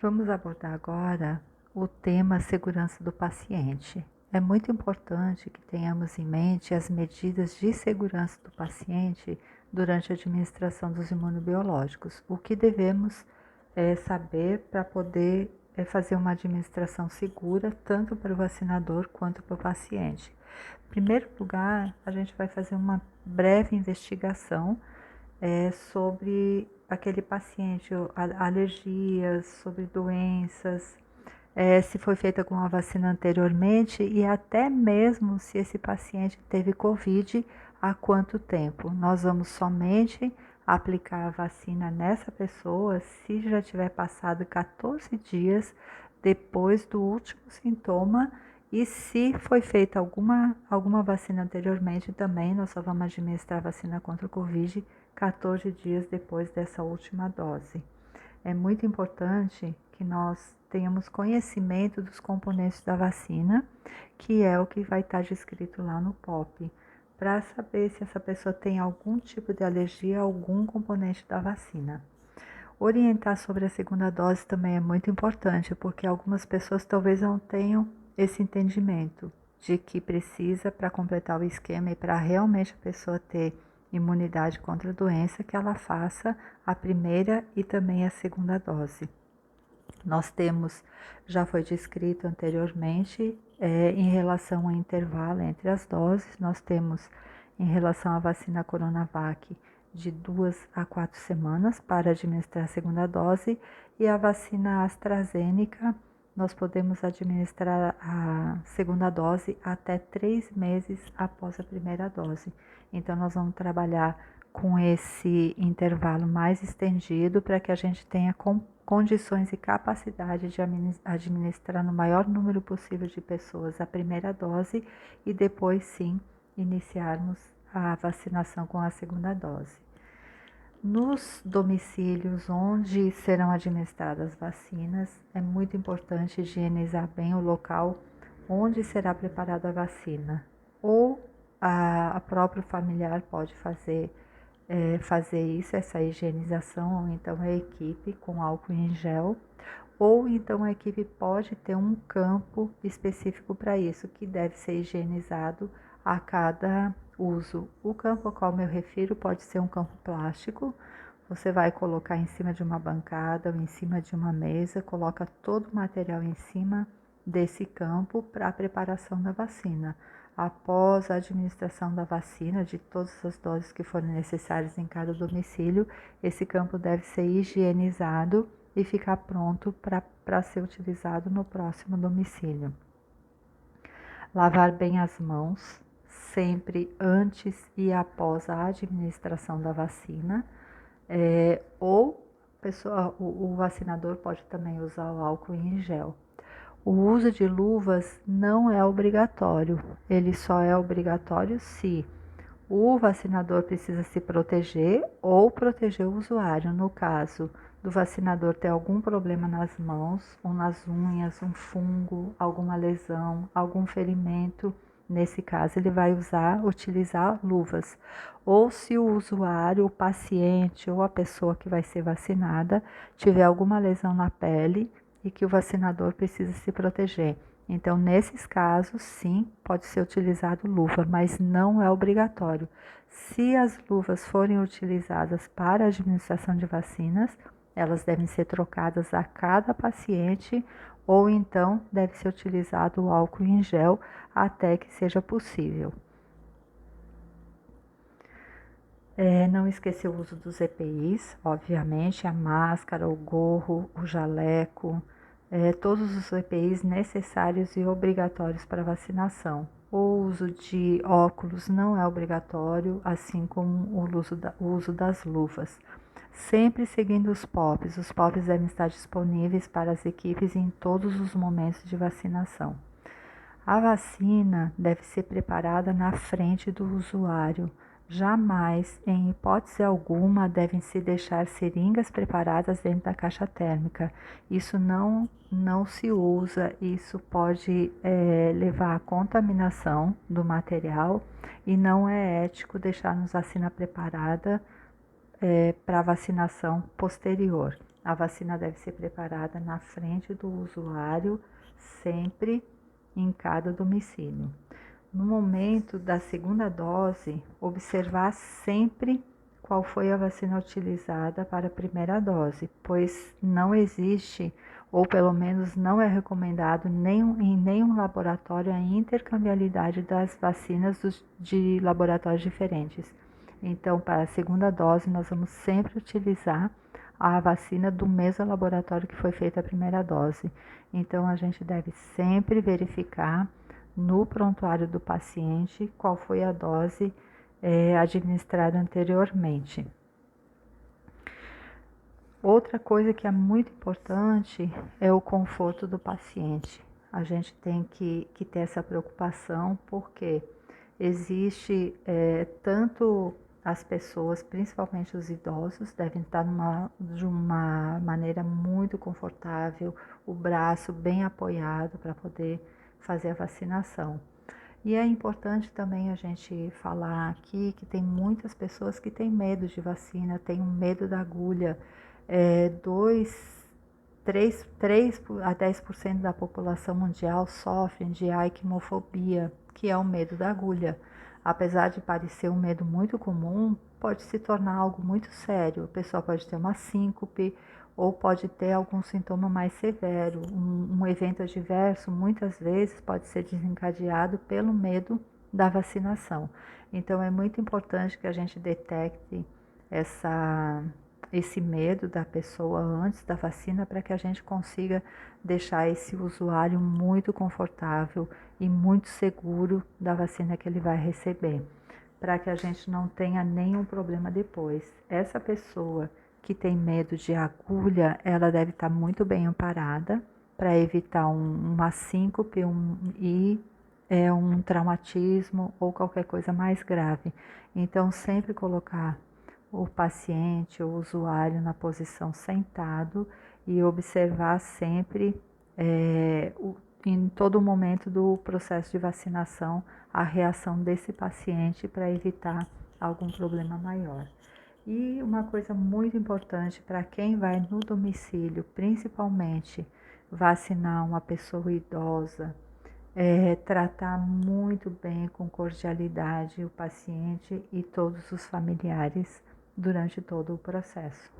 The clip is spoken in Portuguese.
Vamos abordar agora o tema segurança do paciente. É muito importante que tenhamos em mente as medidas de segurança do paciente durante a administração dos imunobiológicos. O que devemos saber para poder fazer uma administração segura, tanto para o vacinador quanto para o paciente. Em primeiro lugar, a gente vai fazer uma breve investigação sobre aquele paciente, alergias, sobre doenças, se foi feita alguma vacina anteriormente e até mesmo se esse paciente teve Covid, há quanto tempo. Nós vamos somente aplicar a vacina nessa pessoa se já tiver passado 14 dias depois do último sintoma e se foi feita alguma vacina anteriormente também, nós só vamos administrar a vacina contra o Covid 14 dias depois dessa última dose. É muito importante que nós tenhamos conhecimento dos componentes da vacina, que é o que vai estar descrito lá no POP, para saber se essa pessoa tem algum tipo de alergia a algum componente da vacina. Orientar sobre a segunda dose também é muito importante, porque algumas pessoas talvez não tenham esse entendimento de que precisa, para completar o esquema e para realmente a pessoa ter imunidade contra a doença, que ela faça a primeira e também a segunda dose. Nós temos, já foi descrito anteriormente, em relação ao intervalo entre as doses, nós temos em relação à vacina Coronavac de 2 a 4 semanas para administrar a segunda dose e a vacina AstraZeneca nós podemos administrar a segunda dose até 3 meses após a primeira dose. Então nós vamos trabalhar com esse intervalo mais estendido para que a gente tenha condições e capacidade de administrar no maior número possível de pessoas a primeira dose e depois sim iniciarmos a vacinação com a segunda dose. Nos domicílios onde serão administradas vacinas, é muito importante higienizar bem o local onde será preparada a vacina. Ou a próprio familiar pode fazer isso, essa higienização, ou então a equipe com álcool em gel, ou então a equipe pode ter um campo específico para isso, que deve ser higienizado a cada uso. O campo ao qual me refiro pode ser um campo plástico, você vai colocar em cima de uma bancada ou em cima de uma mesa, coloca todo o material em cima desse campo para a preparação da vacina. Após a administração da vacina, de todas as doses que forem necessárias em cada domicílio, esse campo deve ser higienizado e ficar pronto para ser utilizado no próximo domicílio. Lavar bem as mãos, sempre antes e após a administração da vacina, o vacinador pode também usar o álcool em gel. O uso de luvas não é obrigatório, ele só é obrigatório se o vacinador precisa se proteger ou proteger o usuário. No caso do vacinador ter algum problema nas mãos ou nas unhas, um fungo, alguma lesão, algum ferimento, nesse caso ele vai utilizar luvas. Ou se o usuário, o paciente ou a pessoa que vai ser vacinada tiver alguma lesão na pele e que o vacinador precisa se proteger. Então, nesses casos, sim, pode ser utilizado luva, mas não é obrigatório. Se as luvas forem utilizadas para a administração de vacinas, elas devem ser trocadas a cada paciente ou então deve ser utilizado o álcool em gel até que seja possível. Não esquecer o uso dos EPIs, obviamente, a máscara, o gorro, o jaleco, todos os EPIs necessários e obrigatórios para vacinação. O uso de óculos não é obrigatório, assim como o uso das luvas. Sempre seguindo os POPs. Os POPs devem estar disponíveis para as equipes em todos os momentos de vacinação. A vacina deve ser preparada na frente do usuário. Jamais, em hipótese alguma, devem se deixar seringas preparadas dentro da caixa térmica. Isso não se usa, isso pode levar à contaminação do material e não é ético deixarmos vacina preparada para vacinação posterior. A vacina deve ser preparada na frente do usuário, sempre em cada domicílio. No momento da segunda dose, observar sempre qual foi a vacina utilizada para a primeira dose, pois não existe, ou pelo menos não é recomendado em nenhum laboratório a intercambiabilidade das vacinas de laboratórios diferentes. Então, para a segunda dose, nós vamos sempre utilizar a vacina do mesmo laboratório que foi feita a primeira dose. Então, a gente deve sempre verificar no prontuário do paciente qual foi a dose administrada anteriormente. Outra coisa que é muito importante é o conforto do paciente. A gente tem que ter essa preocupação porque existe tanto as pessoas, principalmente os idosos, devem estar de uma maneira muito confortável, o braço bem apoiado para poder fazer a vacinação. E é importante também a gente falar aqui que tem muitas pessoas que têm medo de vacina, têm medo da agulha. 3 a 10% da população mundial sofrem de arquimofobia, que é o medo da agulha. Apesar de parecer um medo muito comum, pode se tornar algo muito sério. A pessoa pode ter uma síncope ou pode ter algum sintoma mais severo. Um evento adverso muitas vezes pode ser desencadeado pelo medo da vacinação. Então é muito importante que a gente detecte esse medo da pessoa antes da vacina para que a gente consiga deixar esse usuário muito confortável e muito seguro da vacina que ele vai receber, para que a gente não tenha nenhum problema depois. Essa pessoa que tem medo de agulha, ela deve estar muito bem amparada para evitar uma síncope e um traumatismo ou qualquer coisa mais grave. Então, sempre colocar o paciente, o usuário na posição sentado e observar sempre, em todo momento do processo de vacinação, a reação desse paciente para evitar algum problema maior. E uma coisa muito importante para quem vai no domicílio, principalmente vacinar uma pessoa idosa, tratar muito bem, com cordialidade, o paciente e todos os familiares durante todo o processo.